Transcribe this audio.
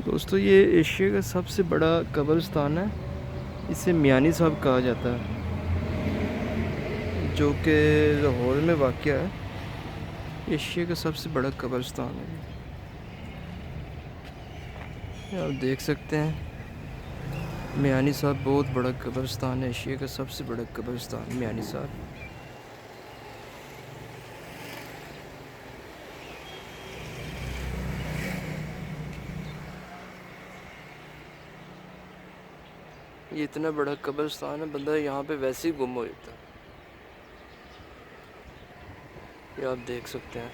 दोस्तों ये एशिया का सबसे बड़ा कब्रिस्तान है। इसे मियानी साहब कहा जाता है, जो कि लाहौर में वाक़या है। एशिया का सबसे बड़ा कब्रिस्तान है ये आप देख सकते हैं। मियानी साहब बहुत बड़ा कब्रिस्तान है, एशिया का सबसे बड़ा कब्रिस्तान मियानी साहब। ये इतना बड़ा कब्रिस्तान है, बंदा यहाँ पे वैसे ही गुम हो जाता है। ये आप देख सकते हैं।